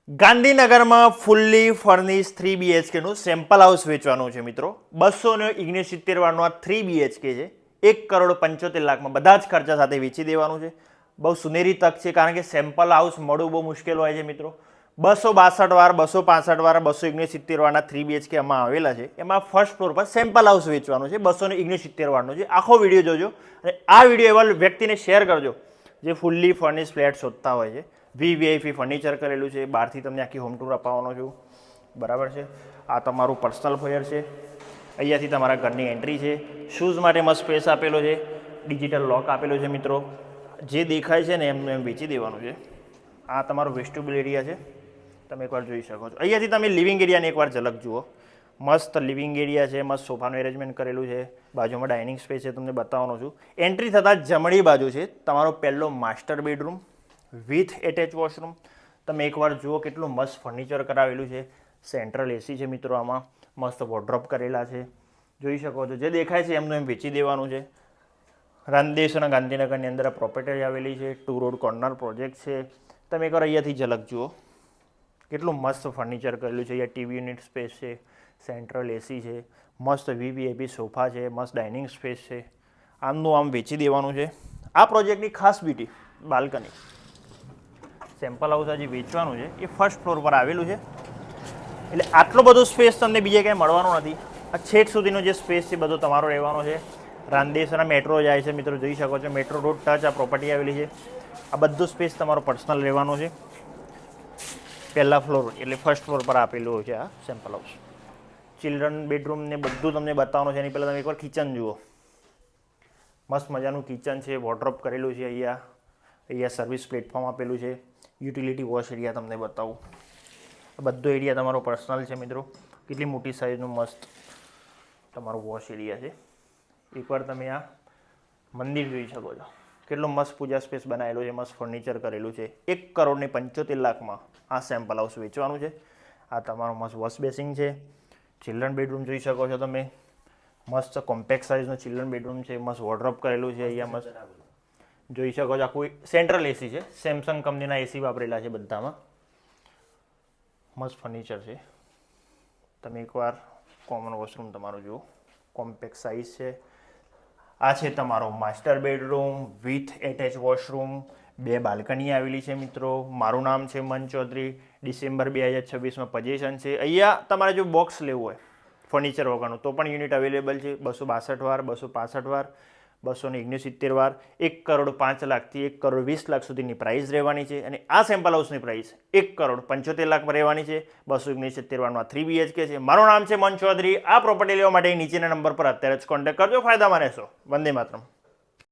ગાંધીનગરમાં fully furnish 3 BHKનું sample house વેચવાનું છે મિત્રો. 269 વાળનું આ 3 BHK છે. 1,75,00,000 બધા જ ખર્ચા સાથે વેચી દેવાનું છે. બહુ સુનેરી તક છે કારણ કે સેમ્પલ હાઉસ મળવું બહુ મુશ્કેલ હોય છે મિત્રો. 262 વાર 265 વાર 269 વાળના 3 BHK આમાં આવેલા છે. એમાં ફર્સ્ટ ફ્લોર પર સેમ્પલ હાઉસ વેચવાનું છે. 269 વાળનું છે. આખો વિડીયો જોજો અને આ વિડીયો એવા વ્યક્તિને શેર કરજો જે ફૂલ્લી ફર્નિશ ફ્લેટ શોધતા હોય છે. VVIP ફર્નિચર કરેલું છે. બહારથી તમને આખી હોમ ટૂર અપાવવાનો છું. બરાબર છે. આ તમારું પર્સનલ ફોયર છે. અહીંયાથી તમારા ઘરની એન્ટ્રી છે. શૂઝ માટે મસ્ત સ્પેસ આપેલો છે. ડિજિટલ લોક આપેલો છે મિત્રો. જે દેખાય છે ને એમને એમ વેચી દેવાનું છે. આ તમારો વેસ્ટિબ્યુલ એરિયા છે. તમે એકવાર જોઈ શકો છો. અહીંયાથી તમે લિવિંગ એરિયાની એકવાર ઝલક જુઓ. મસ્ત લિવિંગ એરિયા છે. મસ્ત સોફાનું એરેન્જમેન્ટ કરેલું છે. બાજુમાં ડાઇનિંગ સ્પેસ છે. તમને બતાવવાનો છું. એન્ટ્રી થતાં જમણી બાજુ છે તમારો પહેલો master bedroom with attach washroom. તમે એકવાર જુઓ કેટલું મસ્ત ફર્નિચર કરાવેલું છે. સેન્ટ્રલ એસી છે મિત્રો. આમાં મસ્ત વોર્ડરોબ કરેલા છે. જોઈ શકો છો. જે દેખાય છે એમનું એમ વેચી દેવાનું છે. રાંદેશ અને ગાંધીનગરની અંદર આ પ્રોપર્ટી આવેલી છે. 2 રોડ કોર્નર પ્રોજેક્ટ છે. તમે એકવાર અહીંયાથી ઝલક જુઓ કેટલું મસ્ત ફર્નિચર કરેલું છે. અહીંયા ટીવી યુનિટ સ્પેસ છે. સેન્ટ્રલ એસી છે. મસ્ત VVIP સોફા છે. મસ્ત ડાઇનિંગ સ્પેસ છે. આમનું આમ વેચી દેવાનું છે. આ પ્રોજેક્ટની ખાસ બ્યુટી બાલ્કની. સેમ્પલ હાઉસ આજે વેચવાનું છે એ ફર્સ્ટ ફ્લોર પર આવેલું છે. એટલે આટલો બધો સ્પેસ તમને બીજે ક્યાંય મળવાનો નથી. આ છેક સુધીનો જે સ્પેસ છે બધો તમારો રહેવાનો છે. રાંદેસરા મેટ્રો જાય છે મિત્રો. જોઈ શકો છો મેટ્રો રોડ ટચ આ પ્રોપર્ટી આવેલી છે. આ બધું સ્પેસ તમારો પર્સનલ રહેવાનો છે. પહેલા ફ્લોર એટલે ફર્સ્ટ ફ્લોર પર આપેલું છે આ સેમ્પલ હાઉસ. ચિલ્ડ્રન બેડરૂમ ને બધું તમને બતાવવાનું છે. એની પહેલાં તમે એકવાર કિચન જુઓ. મસ્ત મજાનું કિચન છે. વોર્ડરોબ કરેલું છે. અહીંયા સર્વિસ પ્લેટફોર્મ આપેલું છે. યુટિલિટી વોશ એરિયા તમને બતાવું. આ બધો એરિયા તમારો પર્સનલ છે મિત્રો. કેટલી મોટી સાઇઝનું મસ્ત તમારો વોશ એરિયા છે. એકવાર તમે આ મંદિર જોઈ શકો છો. કેટલો મસ્ત પૂજા સ્પેસ બનાવેલો છે. મસ્ત ફર્નિચર કરેલું છે. 1,75,00,000 આ સેમ્પલ હાઉસ વેચવાનું છે. આ તમારો મસ્ત વોશ બેસિંગ છે. ચિલ્ડ્રન બેડરૂમ જોઈ શકો છો તમે. મસ્ત કોમ્પેક્ટ સાઇઝનું ચિલ્ડ્રન બેડરૂમ છે. મસ્ત વોર્ડરોબ કરેલું છે. અહીંયા મસ્ત જોઈ શકો છો. આખું સેન્ટ્રલ એસી છે. સેમસંગ કંપનીના એસી વાપરેલા છે બધામાં. મસ્ત ફર્નિચર છે. તમે એકવાર કોમન વોશરૂમ તમારું જુઓ. કોમ્પેક્ટ સાઇઝ છે. આ છે તમારો master bedroom with attach washroom. 2 balcony આવેલી છે મિત્રો. મારું નામ છે મન ચૌધરી. ડિસેમ્બર 2026માં પોઝિશન છે. અહીંયા તમારે જો બોક્સ લેવું હોય ફર્નિચર વગરનું તો પણ યુનિટ અવેલેબલ છે. 262 વાર 265 વાર 269 વાર. 1,05,00,000 થી 1,20,00,000 સુધીની પ્રાઇસ રહેવાની છે. અને આ સેમ્પલ હાઉસની પ્રાઇસ 1,75,00,000 રહેવાની છે. 269 વાળનો 3 BHK છે. મારું નામ છે મન ચૌધરી. આ પ્રોપર્ટી લેવા માટે નીચેના નંબર પર અત્યારે જ કોન્ટેક્ટ કરજો. ફાયદામાં રહેશો. વંદે માતરમ.